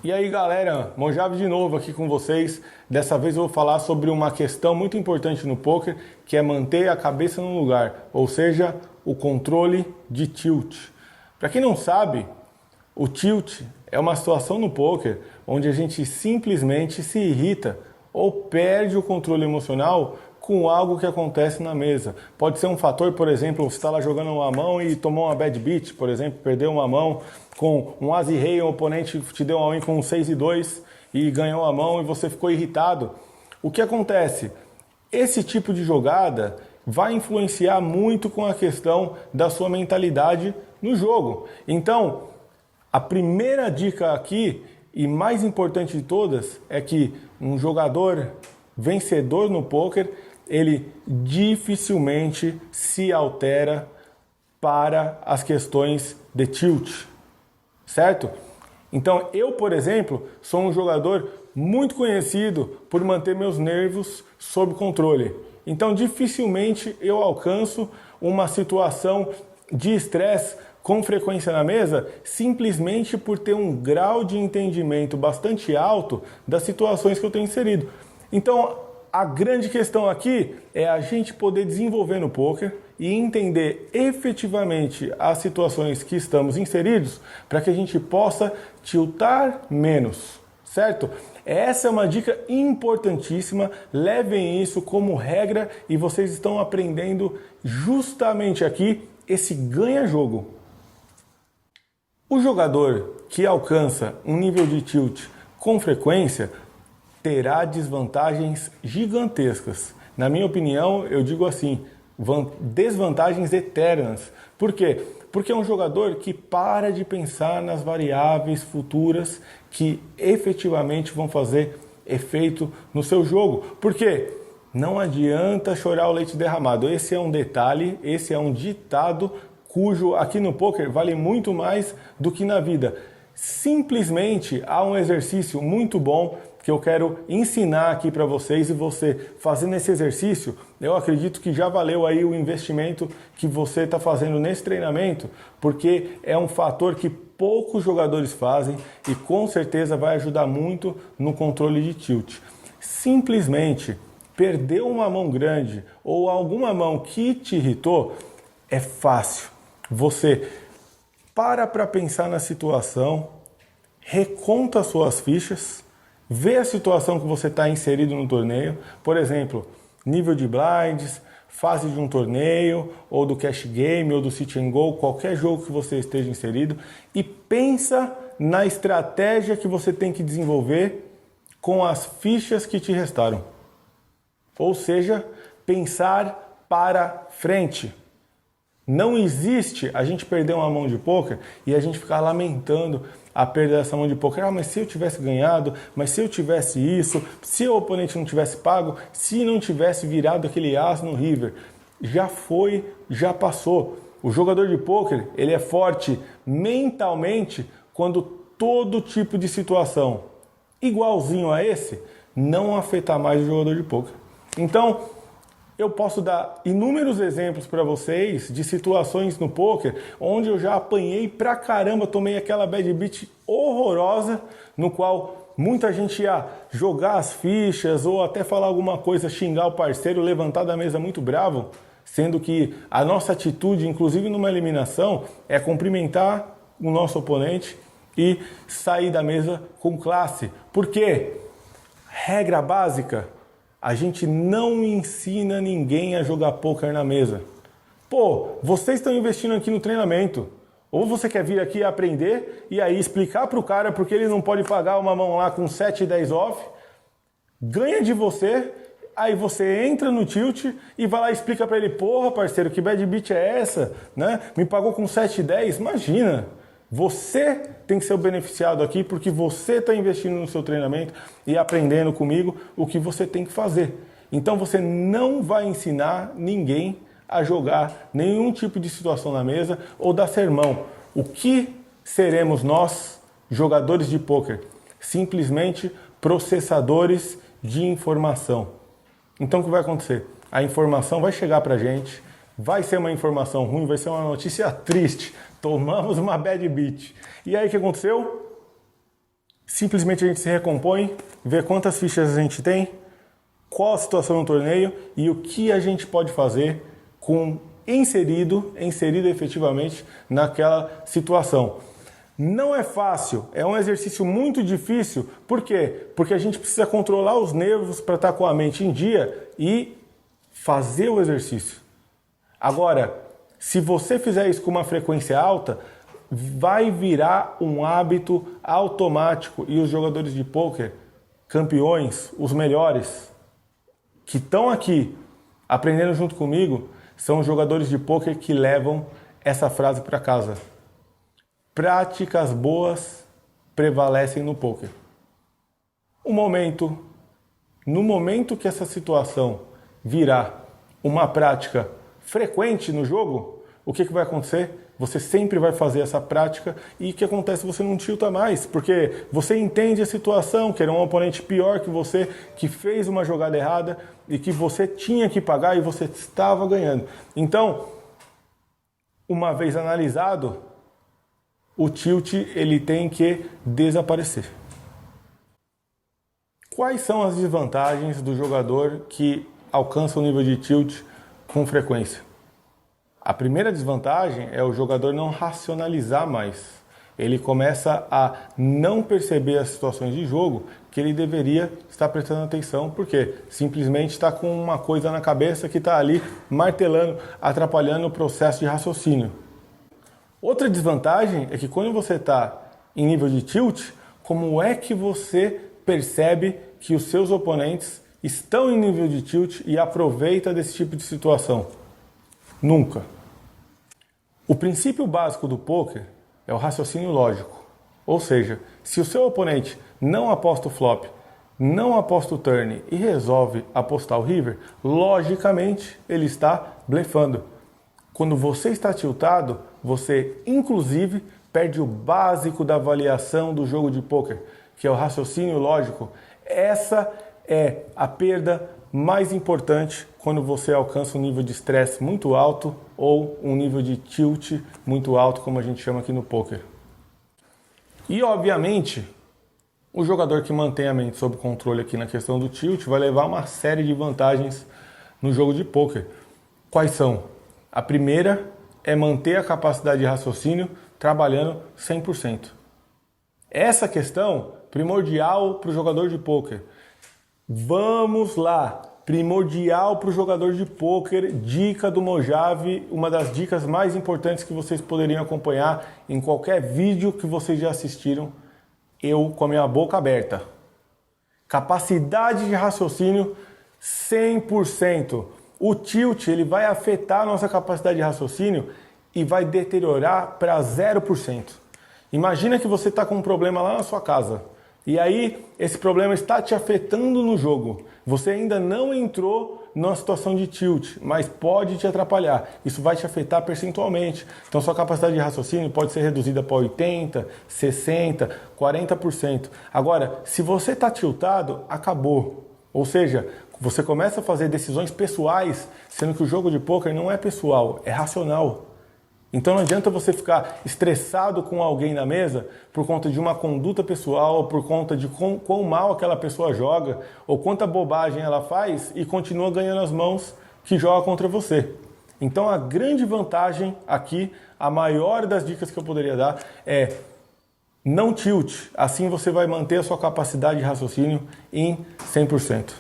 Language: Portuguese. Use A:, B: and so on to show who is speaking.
A: E aí galera, Mojave de novo aqui com vocês. Dessa vez eu vou falar sobre uma questão muito importante no poker, que é manter a cabeça no lugar, ou seja, o controle de tilt. Para quem não sabe, o tilt é uma situação no poker onde a gente simplesmente se irrita ou perde o controle emocional com algo que acontece na mesa. Pode ser um fator, por exemplo, você está lá jogando uma mão e tomou uma bad beat, por exemplo, perdeu uma mão com um as e rei, o oponente te deu uma win com um 6 e 2 e ganhou a mão e você ficou irritado. O que acontece? Esse tipo de jogada vai influenciar muito com a questão da sua mentalidade no jogo. Então, a primeira dica aqui, e mais importante de todas, é que um jogador vencedor no poker, ele dificilmente se altera para as questões de tilt, certo? Então eu, por exemplo, sou um jogador muito conhecido por manter meus nervos sob controle. Então dificilmente eu alcanço uma situação de estresse com frequência na mesa, simplesmente por ter um grau de entendimento bastante alto das situações que eu tenho inserido. Então, a grande questão aqui é a gente poder desenvolver no poker e entender efetivamente as situações que estamos inseridos para que a gente possa tiltar menos, certo? Essa é uma dica importantíssima, levem isso como regra e vocês estão aprendendo justamente aqui esse ganha-jogo. O jogador que alcança um nível de tilt com frequência terá desvantagens gigantescas. Na minha opinião, eu digo assim, desvantagens eternas. Por quê? Porque é um jogador que para de pensar nas variáveis futuras que efetivamente vão fazer efeito no seu jogo. Por quê? Não adianta chorar o leite derramado. Esse é um detalhe, esse é um ditado cujo aqui no poker vale muito mais do que na vida. Simplesmente há um exercício muito bom que eu quero ensinar aqui para vocês, e você fazendo esse exercício, eu acredito que já valeu aí o investimento que você está fazendo nesse treinamento, porque é um fator que poucos jogadores fazem e com certeza vai ajudar muito no controle de tilt. Simplesmente perdeu uma mão grande ou alguma mão que te irritou, é fácil. Você para pensar na situação, reconta suas fichas, vê a situação que você está inserido no torneio, por exemplo, nível de blinds, fase de um torneio, ou do cash game, ou do sit and go, qualquer jogo que você esteja inserido, e pensa na estratégia que você tem que desenvolver com as fichas que te restaram. Ou seja, pensar para frente. Não existe a gente perder uma mão de poker e a gente ficar lamentando a perda dessa mão de poker. Ah, mas se eu tivesse ganhado, mas se eu tivesse isso, se o oponente não tivesse pago, se não tivesse virado aquele as no river. Já foi, já passou. O jogador de poker, ele é forte mentalmente quando todo tipo de situação igualzinho a esse não afetar mais o jogador de poker. Então, eu posso dar inúmeros exemplos para vocês de situações no poker onde eu já apanhei pra caramba, tomei aquela bad beat horrorosa, no qual muita gente ia jogar as fichas ou até falar alguma coisa, xingar o parceiro, levantar da mesa muito bravo, sendo que a nossa atitude, inclusive numa eliminação, é cumprimentar o nosso oponente e sair da mesa com classe. Por quê? Regra básica: a gente não ensina ninguém a jogar poker na mesa. Pô, vocês estão investindo aqui no treinamento. Ou você quer vir aqui aprender e aí explicar para o cara porque ele não pode pagar uma mão lá com 7 e 10 off, ganha de você, aí você entra no tilt e vai lá e explica para ele: porra, parceiro, que bad beat é essa? Né? Me pagou com 7 e 10? Imagina! Você tem que ser o beneficiado aqui porque você está investindo no seu treinamento e aprendendo comigo o que você tem que fazer. Então você não vai ensinar ninguém a jogar nenhum tipo de situação na mesa ou dar sermão. O que seremos nós, jogadores de poker? Simplesmente processadores de informação. Então o que vai acontecer? A informação vai chegar para a gente, vai ser uma informação ruim, vai ser uma notícia triste. Tomamos uma bad beat. E aí o que aconteceu? Simplesmente a gente se recompõe, vê quantas fichas a gente tem, qual a situação no torneio e o que a gente pode fazer com inserido efetivamente naquela situação. Não é fácil, é um exercício muito difícil. Por quê? Porque a gente precisa controlar os nervos para estar com a mente em dia e fazer o exercício. Agora, se você fizer isso com uma frequência alta, vai virar um hábito automático e os jogadores de pôquer, campeões, os melhores, que estão aqui aprendendo junto comigo, são os jogadores de pôquer que levam essa frase para casa. Práticas boas prevalecem no pôquer. No momento que essa situação virar uma prática frequente no jogo, o que vai acontecer? Você sempre vai fazer essa prática e o que acontece? Você não tilta mais, porque você entende a situação, que era um oponente pior que você, que fez uma jogada errada e que você tinha que pagar e você estava ganhando. Então, uma vez analisado, o tilt ele tem que desaparecer. Quais são as desvantagens do jogador que alcança o nível de tilt com frequência? A primeira desvantagem é o jogador não racionalizar mais. Ele começa a não perceber as situações de jogo que ele deveria estar prestando atenção, porque simplesmente está com uma coisa na cabeça que está ali martelando, atrapalhando o processo de raciocínio. Outra desvantagem é que quando você está em nível de tilt, como é que você percebe que os seus oponentes estão em nível de tilt e aproveita desse tipo de situação? Nunca. O princípio básico do pôquer é o raciocínio lógico. Ou seja, se o seu oponente não aposta o flop, não aposta o turn e resolve apostar o river, logicamente ele está blefando. Quando você está tiltado, você inclusive perde o básico da avaliação do jogo de pôquer, que é o raciocínio lógico. Essa é a perda mais importante quando você alcança um nível de estresse muito alto ou um nível de tilt muito alto, como a gente chama aqui no pôquer. E, obviamente, o jogador que mantém a mente sob controle aqui na questão do tilt vai levar uma série de vantagens no jogo de pôquer. Quais são? A primeira é manter a capacidade de raciocínio trabalhando 100%. Essa questão primordial para o jogador de pôquer. Vamos lá, primordial para o jogador de pôquer, dica do Mojave, uma das dicas mais importantes que vocês poderiam acompanhar em qualquer vídeo que vocês já assistiram, eu com a minha boca aberta. Capacidade de raciocínio 100%. O tilt ele vai afetar a nossa capacidade de raciocínio e vai deteriorar para 0%. Imagina que você está com um problema lá na sua casa. E aí, esse problema está te afetando no jogo. Você ainda não entrou numa situação de tilt, mas pode te atrapalhar. Isso vai te afetar percentualmente. Então, sua capacidade de raciocínio pode ser reduzida para 80%, 60%, 40%. Agora, se você está tiltado, acabou. Ou seja, você começa a fazer decisões pessoais, sendo que o jogo de pôquer não é pessoal, é racional. Então não adianta você ficar estressado com alguém na mesa por conta de uma conduta pessoal, ou por conta de quão mal aquela pessoa joga, ou quanta bobagem ela faz e continua ganhando as mãos que joga contra você. Então a grande vantagem aqui, a maior das dicas que eu poderia dar é não tilt. Assim você vai manter a sua capacidade de raciocínio em 100%.